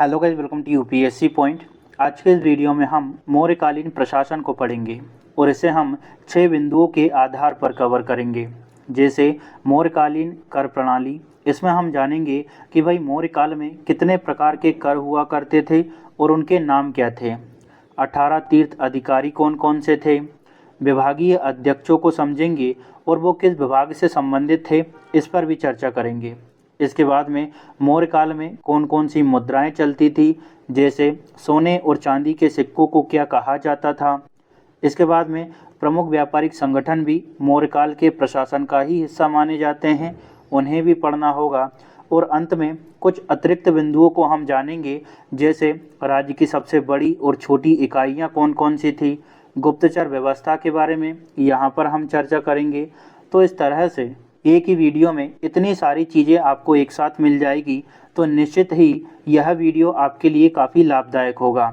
Hello guys, welcome to UPSC point. आज के इस वीडियो में हम मौर्यकालीन प्रशासन को पढ़ेंगे और इसे हम 6 बिंदुओं के आधार पर कवर करेंगे। जैसे मौर्यकालीन कर प्रणाली, इसमें हम जानेंगे कि भाई मौर्य काल में कितने प्रकार के कर हुआ करते थे और उनके नाम क्या थे। 18 तीर्थ अधिकारी कौन कौन से थे। विभागीय अध्यक्षों को समझेंगे और वो किस विभाग से संबंधित थे, इस पर भी चर्चा करेंगे। इसके बाद में मौर्य काल में कौन कौन सी मुद्राएं चलती थी, जैसे सोने और चांदी के सिक्कों को क्या कहा जाता था। इसके बाद में प्रमुख व्यापारिक संगठन भी मौर्य काल के प्रशासन का ही हिस्सा माने जाते हैं, उन्हें भी पढ़ना होगा। और अंत में कुछ अतिरिक्त बिंदुओं को हम जानेंगे, जैसे राज्य की सबसे बड़ी और छोटी इकाइयाँ कौन कौन सी थी। गुप्तचर व्यवस्था के बारे में यहाँ पर हम चर्चा करेंगे। तो इस तरह से एक ही वीडियो में इतनी सारी चीज़ें आपको एक साथ मिल जाएगी, तो निश्चित ही यह वीडियो आपके लिए काफ़ी लाभदायक होगा।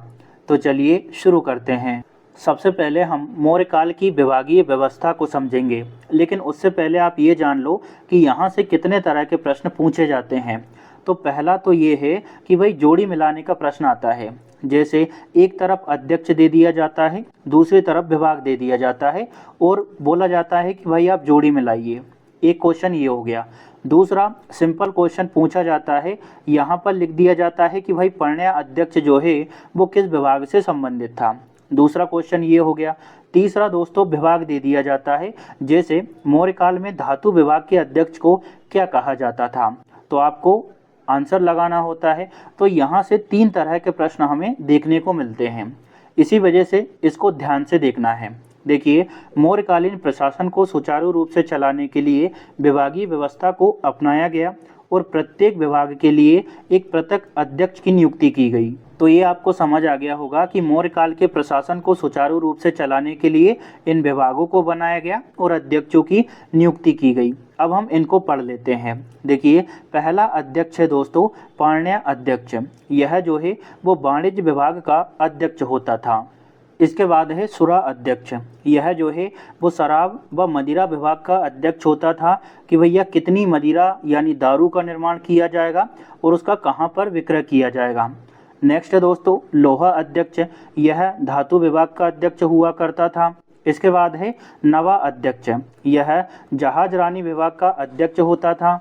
तो चलिए शुरू करते हैं। सबसे पहले हम मौर्य काल की विभागीय व्यवस्था को समझेंगे, लेकिन उससे पहले आप ये जान लो कि यहाँ से कितने तरह के प्रश्न पूछे जाते हैं। तो पहला तो ये है कि भाई जोड़ी मिलाने का प्रश्न आता है। जैसे एक तरफ अध्यक्ष दे दिया जाता है, दूसरी तरफ विभाग दे दिया जाता है और बोला जाता है कि भाई आप जोड़ी मिलाइए। एक क्वेश्चन ये हो गया। दूसरा सिंपल क्वेश्चन पूछा जाता है, यहाँ पर लिख दिया जाता है कि भाई पढ़निया अध्यक्ष जो है वो किस विभाग से संबंधित था। दूसरा क्वेश्चन ये हो गया। तीसरा दोस्तों विभाग दे दिया जाता है, जैसे मौर्य काल में धातु विभाग के अध्यक्ष को क्या कहा जाता था, तो आपको आंसर लगाना होता है। तो यहाँ से 3 तरह के प्रश्न हमें देखने को मिलते हैं, इसी वजह से इसको ध्यान से देखना है। देखिए, मौर्यकालीन प्रशासन को सुचारू रूप से चलाने के लिए विभागीय व्यवस्था को अपनाया गया और प्रत्येक विभाग के लिए एक पृथक अध्यक्ष की नियुक्ति की गई। तो ये आपको समझ आ गया होगा कि मौर्य काल के प्रशासन को सुचारू रूप से चलाने के लिए इन विभागों को बनाया गया और अध्यक्षों की नियुक्ति की गई। अब हम इनको पढ़ लेते हैं। देखिए, पहला अध्यक्ष है दोस्तों पढ़निया अध्यक्ष। यह जो है वो वाणिज्य विभाग का अध्यक्ष होता था। इसके बाद है सुरा अध्यक्ष। यह जो है वो शराब व मदिरा विभाग का अध्यक्ष होता था कि भैया कितनी मदिरा यानी दारू का निर्माण किया जाएगा और उसका कहाँ पर विक्रय किया जाएगा। नेक्स्ट है दोस्तों लोहा अध्यक्ष। यह धातु विभाग का अध्यक्ष हुआ करता था। इसके बाद है नवा अध्यक्ष। यह जहाज रानी विभाग का अध्यक्ष होता था।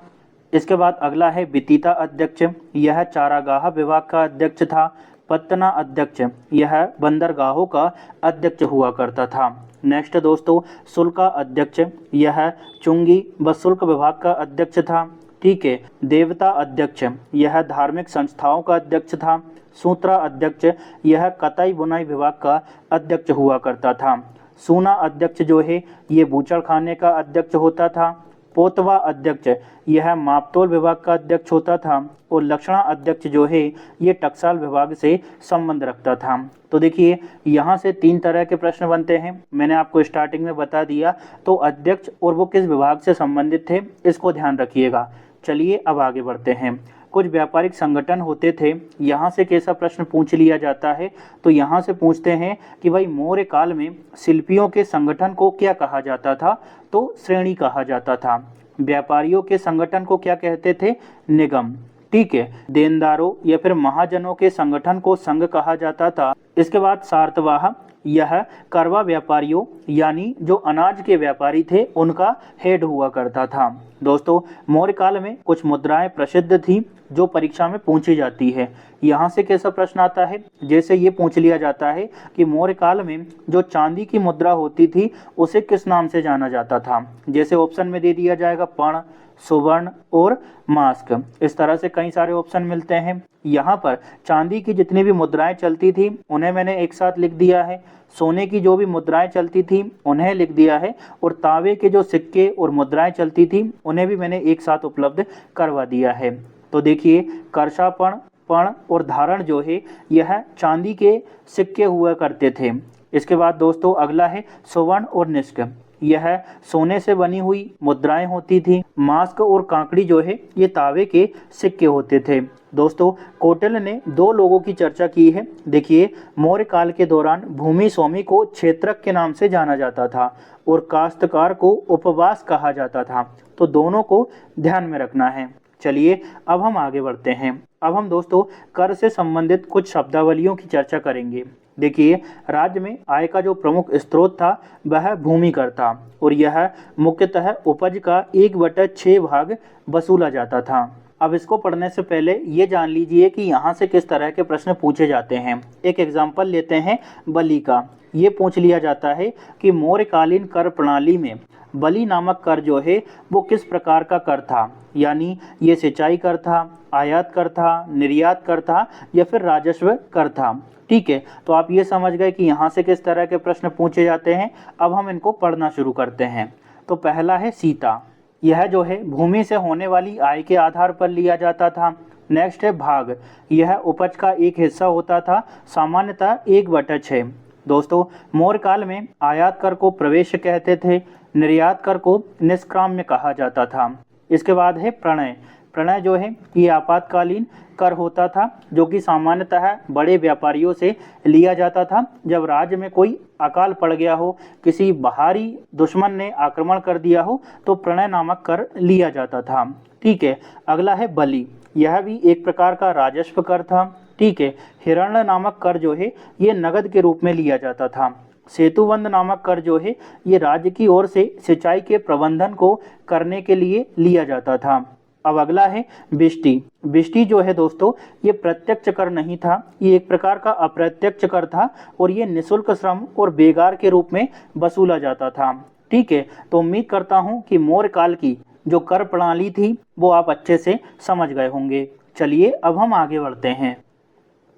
इसके बाद अगला है वितीता अध्यक्ष। यह चारागाह विभाग का अध्यक्ष था। पत्तना अध्यक्ष। यह बंदरगाहों का अध्यक्ष हुआ करता था। नेक्स्ट दोस्तों शुल्का अध्यक्ष। यह चुंगी व शुल्क विभाग का अध्यक्ष था। ठीक है। देवता अध्यक्ष। यह धार्मिक संस्थाओं का अध्यक्ष था। सूत्रा अध्यक्ष। यह कताई बुनाई विभाग का अध्यक्ष हुआ करता था। सूना अध्यक्ष जो है ये बूचड़ खाने का अध्यक्ष होता था। पोतवा अध्यक्ष। यह मापतोल विभाग का अध्यक्ष होता था और लक्षणा अध्यक्ष जो है ये टकसाल विभाग से संबंध रखता था। तो देखिए, यहाँ से 3 तरह के प्रश्न बनते हैं, मैंने आपको स्टार्टिंग में बता दिया। तो अध्यक्ष और वो किस विभाग से संबंधित थे, इसको ध्यान रखिएगा। चलिए अब आगे बढ़ते हैं। कुछ व्यापारिक संगठन होते थे, यहाँ से कैसा प्रश्न पूछ लिया जाता है, तो यहाँ से पूछते हैं कि भाई मौर्य काल में शिल्पियों के संगठन को क्या कहा जाता था, तो श्रेणी कहा जाता था। व्यापारियों के संगठन को क्या कहते थे, निगम। ठीक है। देनदारों या फिर महाजनों के संगठन को संघ कहा जाता था। इसके बाद सार्तवाह। यह करवा व्यापारियों यानी जो अनाज के व्यापारी थे उनका हेड हुआ करता था। दोस्तों मौर्य काल में कुछ मुद्राएं प्रसिद्ध थी जो परीक्षा में पूछी जाती है। यहाँ से कैसा प्रश्न आता है, जैसे ये पूछ लिया जाता है कि मौर्य काल में जो चांदी की मुद्रा होती थी उसे किस नाम से जाना जाता था। जैसे ऑप्शन में दे दिया जाएगा पर्ण, सुवर्ण और मास्क। इस तरह से कई सारे ऑप्शन मिलते हैं। यहाँ पर चांदी की जितनी भी मुद्राएं चलती थी उन्हें मैंने एक साथ लिख दिया है। सोने की जो भी मुद्राएं चलती थी उन्हें लिख दिया है और तांबे के जो सिक्के और मुद्राएं चलती थी उन्हें भी मैंने एक साथ उपलब्ध करवा दिया है। तो देखिए, कर्षापण, पण और धारण जो है यह चांदी के सिक्के हुआ करते थे। इसके बाद दोस्तों अगला है सुवर्ण और निष्क। यह सोने से बनी हुई मुद्राएं होती थी। मास्क और कांकड़ी जो है ये तांबे के सिक्के होते थे। दोस्तों कौटिल्य ने 2 लोगों की चर्चा की है। देखिए, मौर्य काल के दौरान भूमि स्वामी को क्षेत्रज्ञ के नाम से जाना जाता था और काश्तकार को उपवास कहा जाता था। तो दोनों को ध्यान में रखना है। चलिए अब हम आगे बढ़ते हैं। अब हम दोस्तों कर से संबंधित कुछ शब्दावलियों की चर्चा करेंगे। देखिए, राज्य में आय का जो प्रमुख स्रोत था वह भूमि कर था और यह मुख्यतः उपज का 1/6 भाग वसूला जाता था। अब इसको पढ़ने से पहले ये जान लीजिए कि यहाँ से किस तरह के प्रश्न पूछे जाते हैं। एक एग्जाम्पल लेते हैं बलि का। ये पूछ लिया जाता है कि मौर्यकालीन कर प्रणाली में बलि नामक कर जो है वो किस प्रकार का कर था, यानी ये सिंचाई कर था, आयात कर था, निर्यात कर था या फिर राजस्व कर था। ठीक है, तो आप ये समझ गए कि यहाँ से किस तरह के प्रश्न पूछे जाते हैं। अब हम इनको पढ़ना शुरू करते हैं। तो पहला है सीता, यह जो है भूमि से होने वाली आय के आधार पर लिया जाता था। नेक्स्ट है भाग, यह उपज का एक हिस्सा होता था, सामान्यतः 1/6। दोस्तों, मौर्य काल में आयात कर को प्रवेश कहते थे, निर्यात कर को निष्क्राम्य कहा जाता था। इसके बाद है प्रणय। प्रणय जो है ये आपातकालीन कर होता था जो कि सामान्यतः बड़े व्यापारियों से लिया जाता था। जब राज्य में कोई अकाल पड़ गया हो, किसी बाहरी दुश्मन ने आक्रमण कर दिया हो, तो प्रणय नामक कर लिया जाता था। ठीक है, अगला है बलि, यह भी एक प्रकार का राजस्व कर था। ठीक है, हिरण्य नामक कर जो है ये नगद के रूप में लिया जाता था। सेतुबंध नामक कर जो है ये राज्य की ओर से सिंचाई के प्रबंधन को करने के लिए लिया जाता था। अब अगला है बिष्टी। बिष्टी जो है दोस्तों ये प्रत्यक्ष कर नहीं था, ये एक प्रकार का अप्रत्यक्ष कर था और ये निःशुल्क श्रम और बेगार के रूप में वसूला जाता था। ठीक है, तो उम्मीद करता हूँ कि मौर्य काल की जो कर प्रणाली थी वो आप अच्छे से समझ गए होंगे। चलिए अब हम आगे बढ़ते हैं।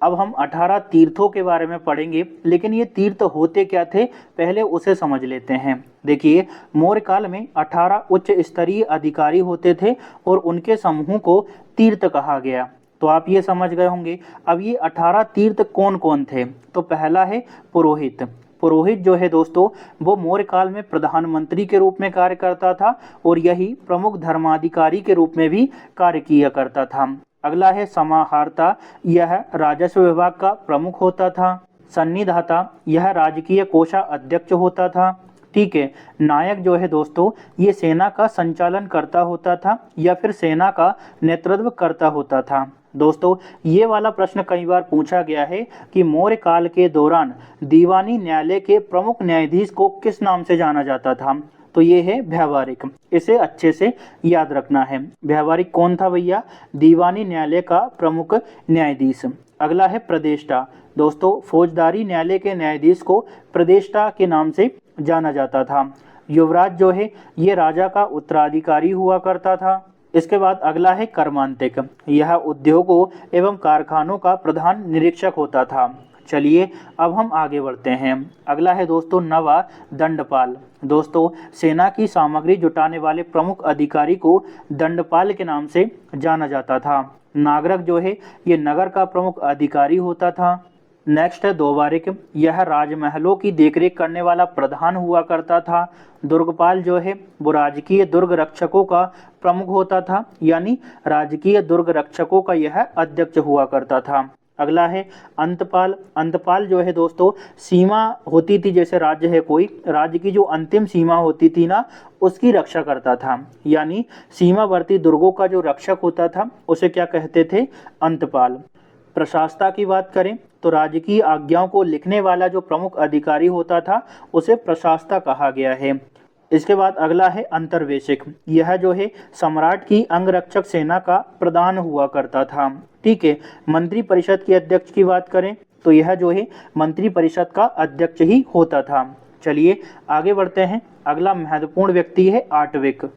अब हम 18 तीर्थों के बारे में पढ़ेंगे, लेकिन ये तीर्थ होते क्या थे पहले उसे समझ लेते हैं। देखिए, मौर्य काल में 18 उच्च स्तरीय अधिकारी होते थे और उनके समूह को तीर्थ कहा गया। तो आप ये समझ गए होंगे। अब ये 18 तीर्थ कौन कौन थे? तो पहला है पुरोहित। पुरोहित जो है दोस्तों वो मौर्य काल में प्रधानमंत्री के रूप में कार्य करता था और यही प्रमुख धर्माधिकारी के रूप में भी कार्य किया करता था। अगला है समाहर्ता, यह राजस्व विभाग का प्रमुख होता था। सन्निधाता, यह राजकीय कोषा अध्यक्ष होता था। ठीक है, नायक जो है दोस्तों ये सेना का संचालन करता होता था या फिर सेना का नेतृत्व करता होता था। दोस्तों, ये वाला प्रश्न कई बार पूछा गया है कि मौर्य काल के दौरान दीवानी न्यायालय के प्रमुख न्यायाधीश को किस नाम से जाना जाता था? तो ये है व्यावहारिक। इसे अच्छे से याद रखना है। व्यावहारिक कौन था भैया? दीवानी न्यायालय का प्रमुख न्यायाधीश। अगला है प्रदेष्टा। दोस्तों, फौजदारी न्यायालय के न्यायाधीश को प्रदेष्टा के नाम से जाना जाता था। युवराज जो है ये राजा का उत्तराधिकारी हुआ करता था। इसके बाद अगला है कर्मांतिक, यह उद्योगों एवं कारखानों का प्रधान निरीक्षक होता था। चलिए अब हम आगे बढ़ते हैं। अगला है दोस्तों नवा दंडपाल। दोस्तों, सेना की सामग्री जुटाने वाले प्रमुख अधिकारी को दंडपाल के नाम से जाना जाता था। नागरक जो है ये नगर का प्रमुख अधिकारी होता था। नेक्स्ट है दोवारिक, यह राजमहलों की देखरेख करने वाला प्रधान हुआ करता था। दुर्गपाल जो है वो राजकीय दुर्ग रक्षकों का प्रमुख होता था, यानी राजकीय दुर्ग रक्षकों का यह अध्यक्ष हुआ करता था। अगला है अंतपाल। अंतपाल जो है दोस्तों सीमा होती थी, जैसे राज्य है कोई, राज्य की जो अंतिम सीमा होती थी ना उसकी रक्षा करता था, यानी सीमावर्ती दुर्गों का जो रक्षक होता था उसे क्या कहते थे? अंतपाल। प्रशासता की बात करें तो राजकीय आज्ञाओं को लिखने वाला जो प्रमुख अधिकारी होता था उसे प्रशासता कहा गया है। इसके बाद अगला है अंतर्वेशक, यह जो है सम्राट की अंगरक्षक सेना का प्रधान हुआ करता था। ठीक है, मंत्री परिषद के अध्यक्ष की बात करें तो यह जो है मंत्री परिषद का अध्यक्ष ही होता था। चलिए आगे बढ़ते हैं। अगला महत्वपूर्ण व्यक्ति है आटविक।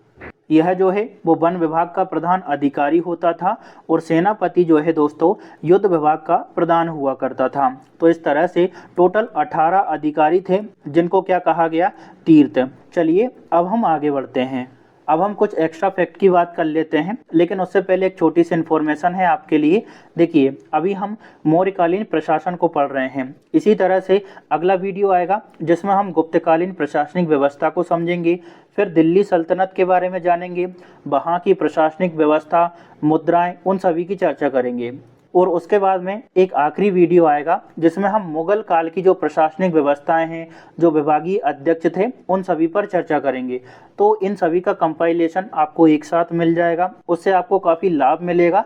यह जो है वो वन विभाग का प्रधान अधिकारी होता था और सेनापति जो है दोस्तों युद्ध विभाग का प्रधान हुआ करता था। तो इस तरह से टोटल 18 अधिकारी थे जिनको क्या कहा गया? तीर्थ। चलिए अब हम आगे बढ़ते हैं। अब हम कुछ एक्स्ट्रा फैक्ट की बात कर लेते हैं, लेकिन उससे पहले एक छोटी सी इन्फॉर्मेशन है आपके लिए। देखिए, अभी हम मौर्यकालीन प्रशासन को पढ़ रहे हैं। इसी तरह से अगला वीडियो आएगा जिसमें हम गुप्तकालीन प्रशासनिक व्यवस्था को समझेंगे, फिर दिल्ली सल्तनत के बारे में जानेंगे, वहाँ की प्रशासनिक व्यवस्था, मुद्राएं, उन सभी की चर्चा करेंगे। और उसके बाद में एक आखिरी वीडियो आएगा जिसमें हम मुगल काल की जो प्रशासनिक व्यवस्थाएं हैं, जो विभागीय अध्यक्ष थे, उन सभी पर चर्चा करेंगे। तो इन सभी का कंपाइलेशन आपको एक साथ मिल जाएगा, उससे आपको काफ़ी लाभ मिलेगा।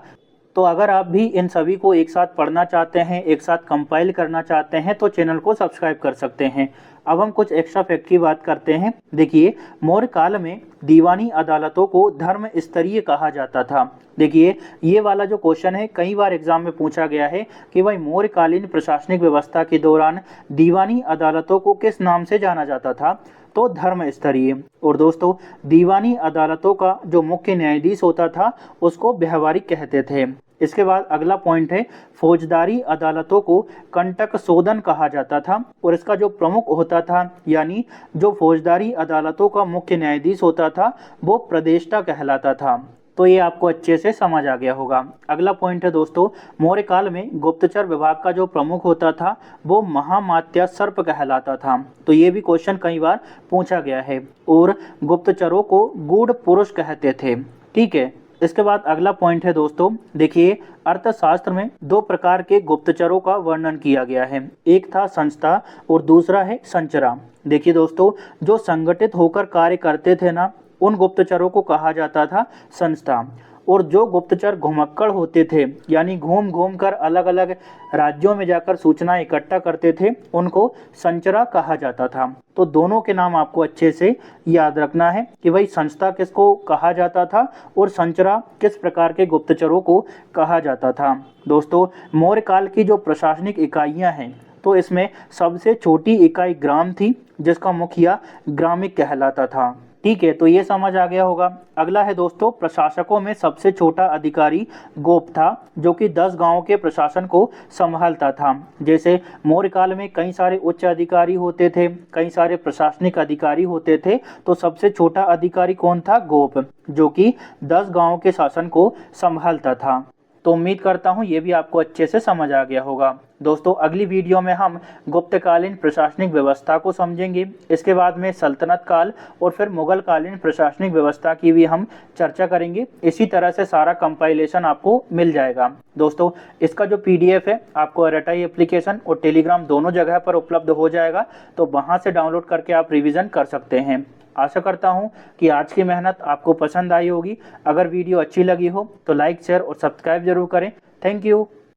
तो अगर आप भी इन सभी को एक साथ पढ़ना चाहते हैं, एक साथ कंपाइल करना चाहते हैं, तो चैनल को सब्सक्राइब कर सकते हैं। अब हम कुछ एक्स्ट्रा फैक्ट की बात करते हैं। देखिए, मौर्य काल में दीवानी अदालतों को धर्म स्तरीय कहा जाता था। देखिए, ये वाला जो क्वेश्चन है कई बार एग्जाम में पूछा गया है कि भाई मौर्यकालीन प्रशासनिक व्यवस्था के दौरान दीवानी अदालतों को किस नाम से जाना जाता था, तो धर्म स्तरीय। और दोस्तों, दीवानी अदालतों का जो मुख्य न्यायाधीश होता था उसको व्यवहारिक कहते थे। इसके बाद अगला पॉइंट है, फौजदारी अदालतों को कंटक शोधन कहा जाता था और इसका जो प्रमुख होता था, यानी जो फौजदारी अदालतों का मुख्य न्यायाधीश होता था, वो प्रदेष्टा कहलाता था। तो ये आपको अच्छे से समझ आ गया होगा। अगला पॉइंट है दोस्तों, मौर्य काल में गुप्तचर विभाग का जो प्रमुख होता था वो महामात्या सर्प कहलाता था। तो ये भी क्वेश्चन कई बार पूछा गया है। और गुप्तचरों को गूढ़ पुरुष कहते थे। ठीक है। इसके बाद अगला पॉइंट है दोस्तों, देखिए, अर्थशास्त्र में दो प्रकार के गुप्तचरों का वर्णन किया गया है। एक था संस्था और दूसरा है संचरा। देखिए दोस्तों, जो संगठित होकर कार्य करते थे ना, उन गुप्तचरों को कहा जाता था संस्था। और जो गुप्तचर घुमक्कड़ होते थे, यानी घूम घूम कर अलग अलग राज्यों में जाकर सूचना इकट्ठा करते थे, उनको संचरा कहा जाता था। तो दोनों के नाम आपको अच्छे से याद रखना है कि भाई संस्था किसको कहा जाता था और संचरा किस प्रकार के गुप्तचरों को कहा जाता था। दोस्तों, मौर्य काल की जो प्रशासनिक इकाइयां हैं, तो इसमें सबसे छोटी इकाई ग्राम थी, जिसका मुखिया ग्रामिक कहलाता था। ठीक है, तो ये समझ आ गया होगा। अगला है दोस्तों, प्रशासकों में सबसे छोटा अधिकारी गोप था, जो कि 10 गांवों के प्रशासन को संभालता था। जैसे मौर्य काल में कई सारे उच्च अधिकारी होते थे, कई सारे प्रशासनिक अधिकारी होते थे, तो सबसे छोटा अधिकारी कौन था? गोप, जो कि 10 गांवों के शासन को संभालता था। तो उम्मीद करता हूँ ये भी आपको अच्छे से समझ आ गया होगा। दोस्तों, अगली वीडियो में हम गुप्तकालीन प्रशासनिक व्यवस्था को समझेंगे। इसके बाद में सल्तनत काल और फिर मुगल कालीन प्रशासनिक व्यवस्था की भी हम चर्चा करेंगे। इसी तरह से सारा कंपाइलेशन आपको मिल जाएगा। दोस्तों, इसका जो PDF है आपको RTI एप्लीकेशन और टेलीग्राम दोनों जगह पर उपलब्ध हो जाएगा, तो वहाँ से डाउनलोड करके आप रिविज़न कर सकते हैं। आशा करता हूं कि आज की मेहनत आपको पसंद आई होगी। अगर वीडियो अच्छी लगी हो तो लाइक, शेयर और सब्सक्राइब जरूर करें। Thank you.